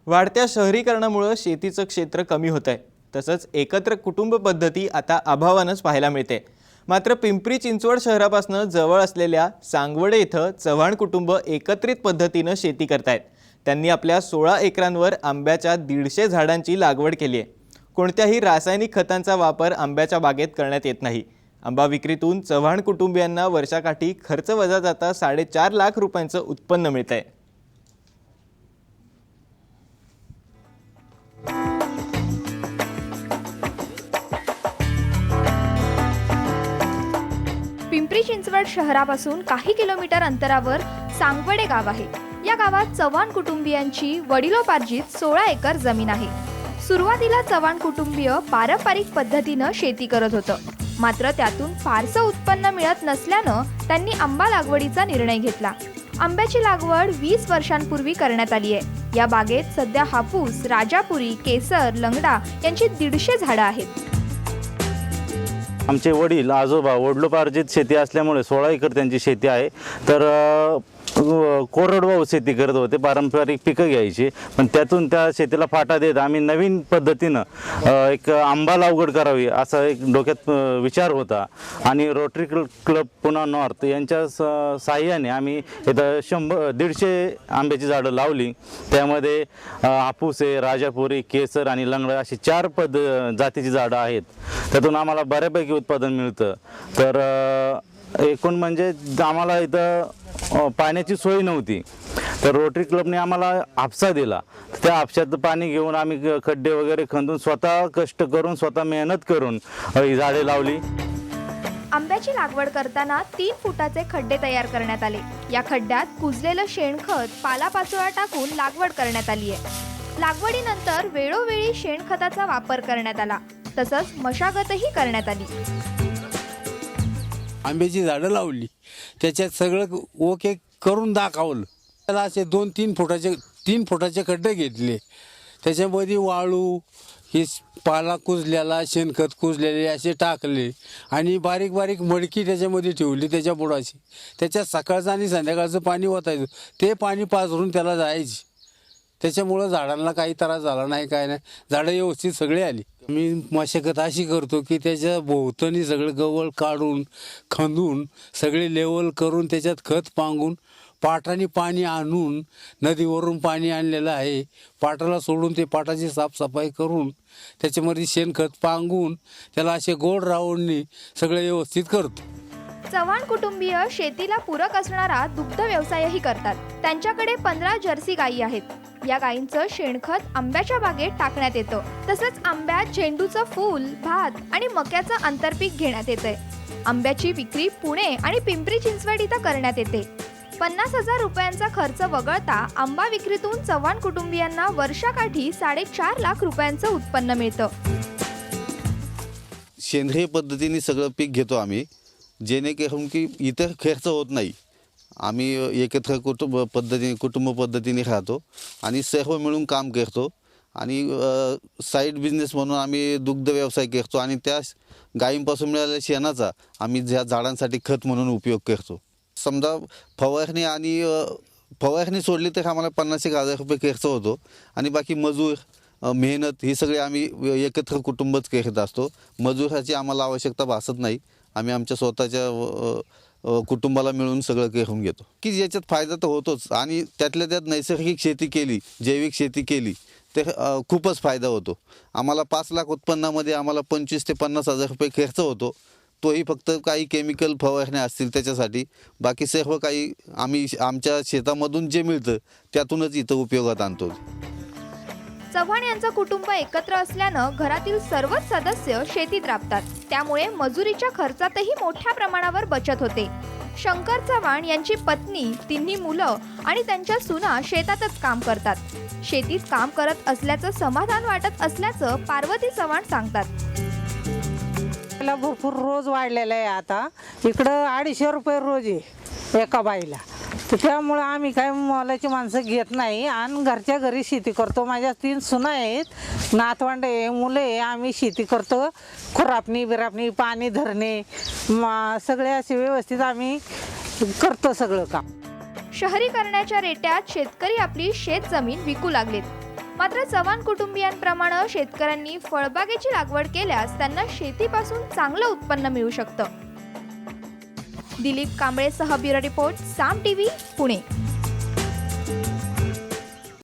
वाढत्या शहरीकरणामुळे शेतीचं क्षेत्र कमी होत आहे। तसंच एकत्र कुटुंब पद्धती आता अभावानंच पाहायला मिळते। मात्र पिंपरी चिंचवड शहरापासून जवळ असलेल्या सांगवडे इथं चव्हाण कुटुंब एकत्रित पद्धतीने शेती करतायत। त्यांनी आपल्या 16 एकरांवर आंब्याच्या 150 झाडांची लागवड केली आहे। कोणत्याही रासायनिक खतांचा वापर आंब्याच्या बागेत करण्यात येत नाही। आंबा विक्रीतून चव्हाण कुटुंबियांना वर्षाकाठी खर्च वजा जाता 4.5 लाख रुपयांचं उत्पन्न मिळतंय। पिंपरी चिंचवड शहरापासून काही किलोमीटर अंतरावर सांगवडे गाव आहे। या गावात चव्हाण कुटुंबियांची वडिलोपार्जित 16 एकर जमीन आहे। सुरुवातीला चव्हाण कुटुंबीय पारंपरिक पद्धतीने शेती करत होतं, मात्र त्यातून फारसं उत्पन्न मिळत नसल्यानं त्यांनी आंबा लागवडीचा निर्णय घेतला। आंब्याची लागवड 20 वर्षांपूर्वी करण्यात आली आहे। या बागेत सध्या हापूस, राजापुरी, केसर, लंगडा यांची 150 झाडं आहेत। आमचे वडील आजोबा वडिलोपार्जित शेती असल्यामुळे 16 एकर त्यांची शेती आहे। तर कोरडवाहू शेती करत होते, पारंपरिक पिकं घ्यायची, पण त्यातून त्या शेतीला फाटा देत आम्ही नवीन पद्धतीनं एक आंबा लागवड करावी असा एक डोक्यात विचार होता। आणि रोटरी क्लब पुणे नॉर्थ यांच्या साहाय्याने आम्ही इथं 150 आंब्याची झाडं लावली। त्यामध्ये हापूस आहे, राजापुरी, केसर आणि लंगडा अशी 4 जातीची झाडं आहेत। त्यातून आम्हाला बऱ्यापैकी उत्पादन मिळतं। तर एकूण म्हणजे आम्हाला इथं पाण्याची सोय नव्हती, तर रोटरी क्लबने आम्हाला हापसा दिला। त्या हापशात पाणी घेऊन आम्ही खड्डे वगैरे खंदून स्वतः कष्ट करून स्वतः मेहनत करून ही झाडे लावली। आंब्याची लागवड करताना 3 फुटाचे खड्डे तयार करण्यात आले। या खड्ड्यात कुजलेलं शेणखत, पालापाचोळा टाकून लागवड करण्यात आली आहे। लागवडीनंतर वेळोवेळी शेणखताचा वापर करण्यात आला, तसंच मशागतही करण्यात आली। आंब्याची झाडं लावली, त्याच्यात सगळं ओके करून दाखवलं। त्याला असे 2-3 फुटाचे खड्डे घेतले, त्याच्यामध्ये वाळू, हे पाला कुजलेला, शेणखत कुजलेले असे टाकले आणि बारीक बारीक मडकी त्याच्यामध्ये ठेवली त्याच्या बुडाची। त्याच्यात सकाळचं आणि संध्याकाळचं पाणी ओतायचं, ते पाणी पाझरून त्याला जायची। त्याच्यामुळं झाडांना काही त्रास झाला नाही, काय नाही, झाडं व्यवस्थित सगळे आली। मी मशागत अशी करतो की त्याच्या भोवतानी सगळं गवळ काढून खंदून सगळे लेवल करून त्याच्यात खत पांगून पाटाने पाणी आणून, नदीवरून पाणी आणलेलं आहे, पाटाला सोडून ते पाटाची साफसफाई करून त्याच्यामध्ये शेणखत पांगून त्याला असे गोल राऊंडनी सगळं व्यवस्थित करतो। चव्हाण कुटुंबीय शेतीला पूरक असणारा दुग्ध व्यवसायही करतात। त्यांच्याकडे 15 जर्सी गायी आहेत। या गायींचं शेणखत आंब्याच्या बागेत टाकण्यात येतं। तसंच आंब्यात झेंडूचं फूल, भात आणि मक्याचं आंतरपीक घेण्यात येतंय। आंब्याची विक्री पुणे आणि पिंपरी चिंचवड इथं करण्यात येते। 50,000 रुपयांचा खर्च वगळता आंबा विक्रीतून चव्हाण कुटुंबियांना वर्षाकाठी 4.5 लाख रुपयांचं उत्पन्न मिळतं। सेंद्रिय पद्धतीने सगळं पीक घेतो आम्ही, जेणेकरून की इतर खर्च होत नाही। आम्ही एकत्र कुटुंब पद्धतीने राहतो आणि सर्व मिळून काम करतो। आणि साईड बिझनेस म्हणून आम्ही दुग्ध व्यवसाय करतो आणि त्या गायींपासून मिळालेल्या शेणाचा आम्ही ज्या झाडांसाठी खत म्हणून उपयोग करतो। समजा फवारणी सोडली तर आम्हाला 50,000 रुपये खर्च होतो आणि बाकी मजूर, मेहनत ही सगळी आम्ही एकत्र कुटुंबच करत असतो। मजुराची आम्हाला आवश्यकता भासत नाही। आम्ही आमच्या स्वतःच्या कुटुंबाला मिळून सगळं करून घेतो की याच्यात फायदा तर होतोच। आणि त्यातल्या त्यात नैसर्गिक शेती केली, जैविक शेती केली तर खूपच फायदा होतो। आम्हाला 5 लाख उत्पन्नामध्ये आम्हाला 25,000 ते 50,000 रुपये खर्च होतो। तोही फक्त काही केमिकल फवारण्या असतील त्याच्यासाठी, बाकी सर्व काही आम्ही आमच्या शेतामधून जे मिळतं त्यातूनच इथं उपयोगात आणतो। चव्हाण यांचं कुटुंब एकत्र असल्यानं घरातील सर्वच सदस्य शेतीत राबतात, त्यामुळे मजुरीच्या खर्चातही मोठ्या प्रमाणावर बचत होते। शंकर चव्हाण यांची पत्नी, 3 मुलं आणि त्यांच्या सुना शेतातच काम करतात। शेतीत काम करत असल्याचं समाधान वाटत असल्याचं पार्वती चव्हाण सांगतात। भरपूर रोज वाढलेला आहे, आता इकडं 250 रुपये रोज आहे एका बाईला। तर त्यामुळे आम्ही काय मोलाची माणसं घेत नाही आणि घरच्या घरी शेती करतो। माझ्या 3 सुना आहेत, नातवंड आहे, मुलं आहे। आम्ही शेती करतो, खुरापणी बिरापणी, पाणी धरणे, सगळे असे व्यवस्थित आम्ही करतो सगळं काम। शहरीकरणाच्या रेट्यात शेतकरी आपली शेत जमीन विकू लागलेत। मात्र चव्हाण कुटुंबियांप्रमाणे शेतकऱ्यांनी फळबागेची लागवड केल्यास त्यांना शेतीपासून चांगलं उत्पन्न मिळू शकतं. दिलीप कांबळेसह ब्युरो रिपोर्ट, साम टीव्ही, पुणे.